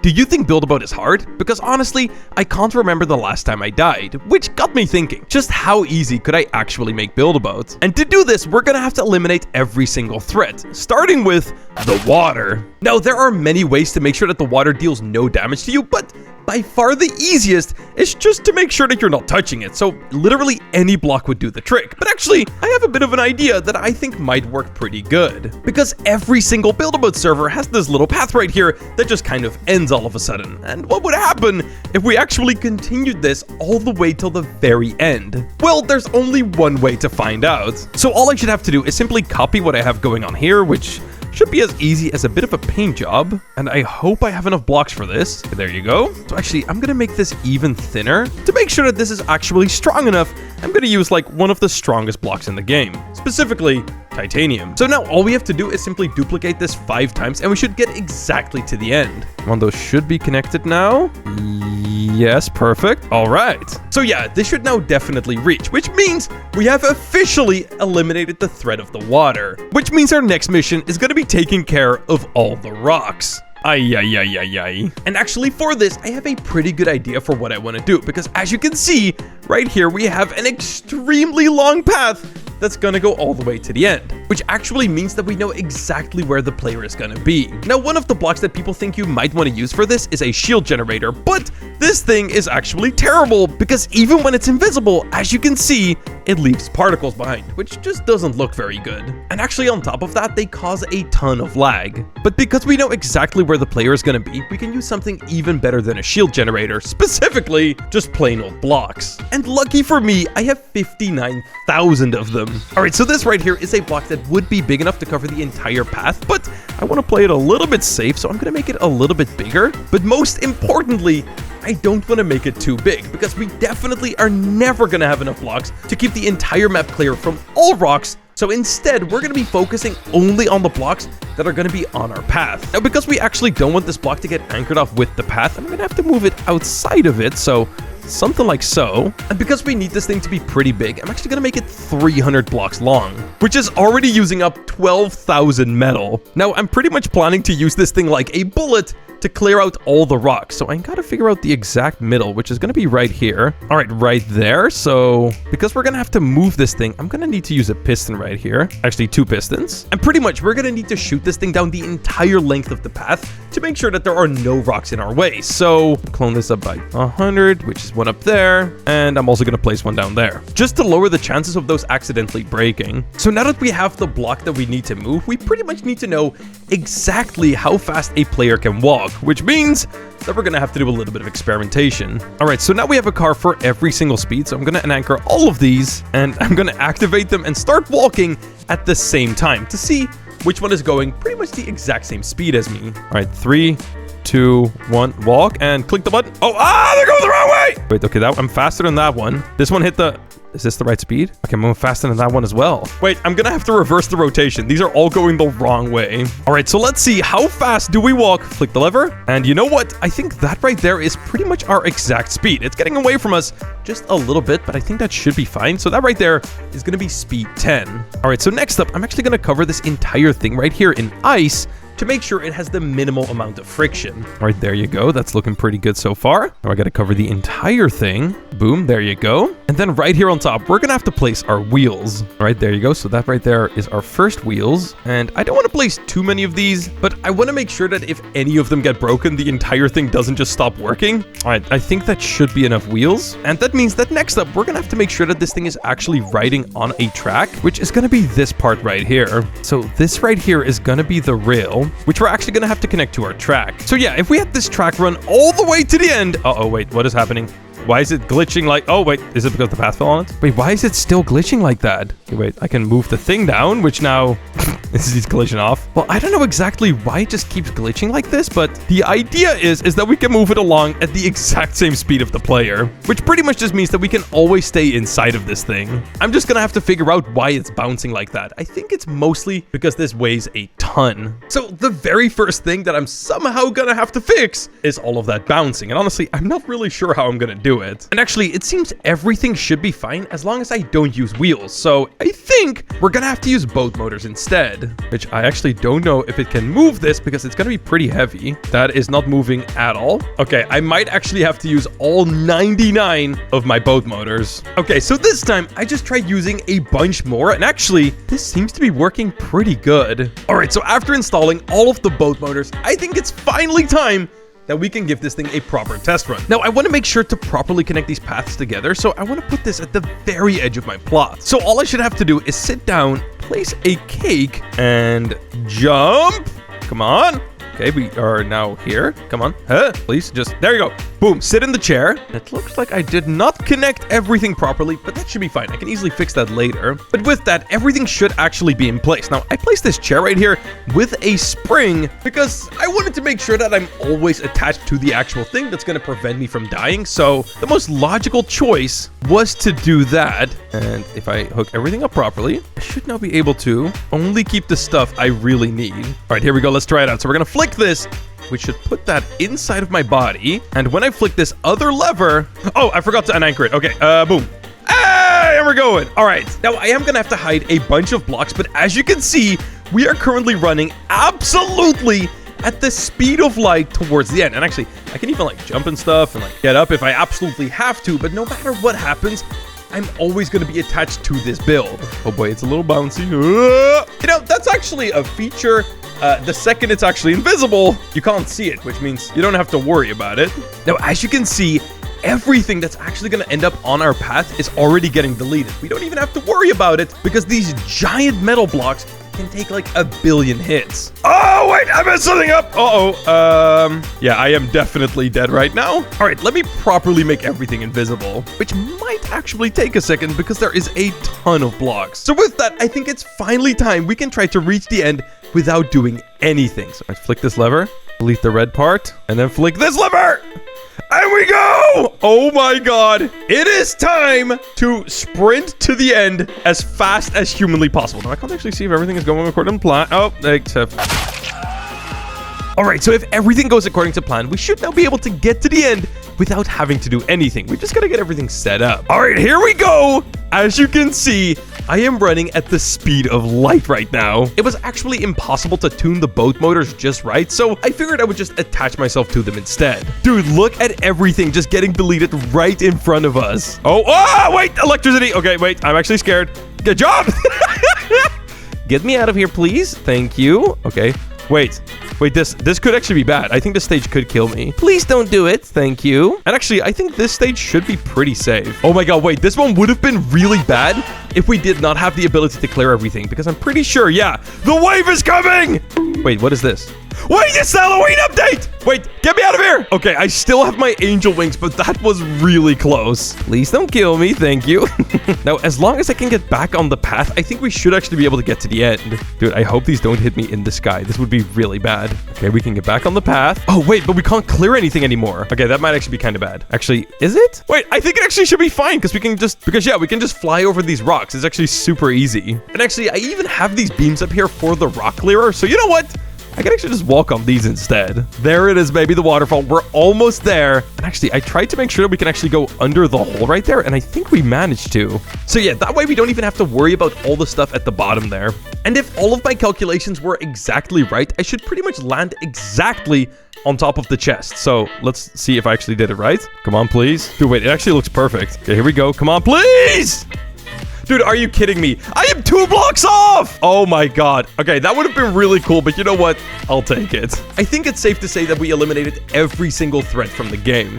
do you think Build-A-Boat is hard? Because honestly, I can't remember the last time I died, which got me thinking, just how easy could I actually make Build-A-Boat? And to do this, we're gonna have to eliminate every single threat, starting with the water. Now, there are many ways to make sure that the water deals no damage to you, but by far the easiest is just to make sure that you're not touching it. So literally any block would do the trick. But actually, I have a bit of an idea that I think might work pretty good. Because every single Build-A-Boat server has this little path right here that just kind of ends all of a sudden. And what would happen if we actually continued this all the way till the very end? Well, there's only one way to find out. So all I should have to do is simply copy what I have going on here, which should be as easy as a bit of a paint job, and I hope I have enough blocks for this. There you go. So actually, I'm gonna make this even thinner. To make sure that this is actually strong enough, I'm gonna use like one of the strongest blocks in the game, specifically titanium. So now all we have to do is simply duplicate this 5 times, and we should get exactly to the end. One of those should be connected now. Yes, perfect. All right. So yeah, this should now definitely reach, which means we have officially eliminated the threat of the water, which means our next mission is going to be taking care of all the rocks. Ay. And actually for this, I have a pretty good idea for what I want to do, because as you can see, right here, we have an extremely long path that's gonna go all the way to the end, which actually means that we know exactly where the player is gonna be. Now, one of the blocks that people think you might want to use for this is a shield generator, but this thing is actually terrible because even when it's invisible, as you can see, it leaves particles behind, which just doesn't look very good. And actually on top of that, they cause a ton of lag. But because we know exactly where the player is gonna be, we can use something even better than a shield generator, specifically just plain old blocks. And lucky for me, I have 59,000 of them. All right, so this right here is a block that would be big enough to cover the entire path, but I want to play it a little bit safe, so I'm going to make it a little bit bigger. But most importantly, I don't want to make it too big, because we definitely are never going to have enough blocks to keep the entire map clear from all rocks. So instead, we're going to be focusing only on the blocks that are going to be on our path. Now, because we actually don't want this block to get anchored off with the path, I'm going to have to move it outside of it, so something like so. And because we need this thing to be pretty big, I'm actually going to make it 300 blocks long, which is already using up 12,000 metal. Now, I'm pretty much planning to use this thing like a bullet to clear out all the rocks. So I gotta figure out the exact middle, which is gonna be right here. All right, right there. So because we're gonna have to move this thing, I'm gonna need to use a piston right here. Actually, 2 pistons. And pretty much we're gonna need to shoot this thing down the entire length of the path to make sure that there are no rocks in our way. So clone this up by 100, which is one up there. And I'm also gonna place one down there, just to lower the chances of those accidentally breaking. So now that we have the block that we need to move, we pretty much need to know exactly how fast a player can walk, which means that we're gonna have to do a little bit of experimentation. All right, so now we have a car for every single speed. So I'm gonna anchor all of these, and I'm gonna activate them and start walking at the same time to see which one is going pretty much the exact same speed as me. All right, 3, 2, 1, walk, and click the button. Oh, they're going the wrong way. Wait, okay, I'm faster than that one. This one hit the... Is this the right speed? Okay, I'm moving faster than that one as well. Wait, I'm gonna have to reverse the rotation. These are all going the wrong way. All right, so let's see. How fast do we walk? Flick the lever. And you know what? I think that right there is pretty much our exact speed. It's getting away from us just a little bit, but I think that should be fine. So that right there is gonna be speed 10. All right, so next up, I'm actually gonna cover this entire thing right here in ice to make sure it has the minimal amount of friction. All right, there you go. That's looking pretty good so far. Now I gotta cover the entire thing. Boom, there you go. And then right here on top, we're gonna have to place our wheels. All right, there you go. So that right there is our first wheels. And I don't wanna place too many of these, but I wanna make sure that if any of them get broken, the entire thing doesn't just stop working. All right, I think that should be enough wheels. And that means that next up, we're gonna have to make sure that this thing is actually riding on a track, which is gonna be this part right here. So this right here is gonna be the rail, which we're actually gonna have to connect to our track. So yeah, if we had this track run all the way to the end... Uh-oh, wait, what is happening? Why is it glitching like... Oh, wait, is it because the path fell on it? Wait, why is it still glitching like that? Okay, wait, I can move the thing down, which now... This is collision off. Well, I don't know exactly why it just keeps glitching like this, but the idea is that we can move it along at the exact same speed of the player, which pretty much just means that we can always stay inside of this thing. I'm just gonna have to figure out why it's bouncing like that. I think it's mostly because this weighs a ton. So the very first thing that I'm somehow gonna have to fix is all of that bouncing. And honestly, I'm not really sure how I'm gonna do it. And actually, it seems everything should be fine as long as I don't use wheels. So I think we're gonna have to use boat motors instead. bed, which I actually don't know if it can move this because it's gonna be pretty heavy. That is not moving at all. Okay, I might actually have to use all 99 of my boat motors. Okay, so this time I just tried using a bunch more, and actually this seems to be working pretty good. All right, so after installing all of the boat motors, I think it's finally time that we can give this thing a proper test run. Now, I want to make sure to properly connect these paths together, so I want to put this at the very edge of my plot. So all I should have to do is sit down, place a cake, and jump. Come on. Okay, we are now here. Come on. Please, just, there you go. Boom, sit in the chair. It looks like I did not connect everything properly, but that should be fine. I can easily fix that later. But with that, everything should actually be in place. Now, I placed this chair right here with a spring because I wanted to make sure that I'm always attached to the actual thing that's going to prevent me from dying. So the most logical choice was to do that. And if I hook everything up properly, I should now be able to only keep the stuff I really need. All right, here we go. Let's try it out. So we're going to flick this. We should put that inside of my body. And when I flick this other lever... Oh, I forgot to unanchor it. Okay, boom. Hey, we're going. All right. Now, I am going to have to hide a bunch of blocks. But as you can see, we are currently running absolutely at the speed of light towards the end. And actually, I can even like jump and stuff and like get up if I absolutely have to. But no matter what happens, I'm always going to be attached to this build. Oh boy, it's a little bouncy. You know, that's actually a feature. The second it's actually invisible, you can't see it, which means you don't have to worry about it. Now, as you can see, everything that's actually going to end up on our path is already getting deleted. We don't even have to worry about it because these giant metal blocks can take like a billion hits. Oh, wait, I messed something up. Yeah, I am definitely dead right now. All right, let me properly make everything invisible, which might actually take a second because there is a ton of blocks. So with that, I think it's finally time we can try to reach the end without doing anything. So I flick this lever, delete the red part, and then flick this lever. And we go! Oh my god. It is time to sprint to the end as fast as humanly possible. Now, I can't actually see if everything is going according to plan. Oh, except... All right, so if everything goes according to plan, we should now be able to get to the end without having to do anything. We just gotta get everything set up. All right, here we go. As you can see, I am running at the speed of light right now. It was actually impossible to tune the boat motors just right, so I figured I would just attach myself to them instead. Dude, look at everything just getting deleted right in front of us. Oh, wait, electricity. Okay, wait, I'm actually scared. Good job. Get me out of here, please. Thank you. Okay, wait, this could actually be bad. I think this stage could kill me. Please don't do it. Thank you. And actually, I think this stage should be pretty safe. Oh my god, wait, this one would have been really bad if we did not have the ability to clear everything, because I'm pretty sure, yeah, the wave is coming. Wait, what is this? Wait, it's the Halloween update! Wait, get me out of here! Okay, I still have my angel wings, but that was really close. Please don't kill me, thank you. Now, as long as I can get back on the path, I think we should actually be able to get to the end. Dude, I hope these don't hit me in the sky. This would be really bad. Okay, we can get back on the path. Oh, wait, but we can't clear anything anymore. Okay, that might actually be kind of bad. Actually, is it? Wait, I think it actually should be fine, because we can just fly over these rocks. It's actually super easy. And actually, I even have these beams up here for the rock clearer, so you know what? I can actually just walk on these instead. There it is, baby, the waterfall. We're almost there. And actually, I tried to make sure that we can actually go under the hole right there, and I think we managed to. So yeah, that way we don't even have to worry about all the stuff at the bottom there. And if all of my calculations were exactly right, I should pretty much land exactly on top of the chest. So let's see if I actually did it right. Come on, please. Dude, wait, it actually looks perfect. Okay, here we go. Come on, please! Dude, are you kidding me? I am 2 blocks off! Oh my god. Okay, that would have been really cool, but you know what? I'll take it. I think it's safe to say that we eliminated every single threat from the game.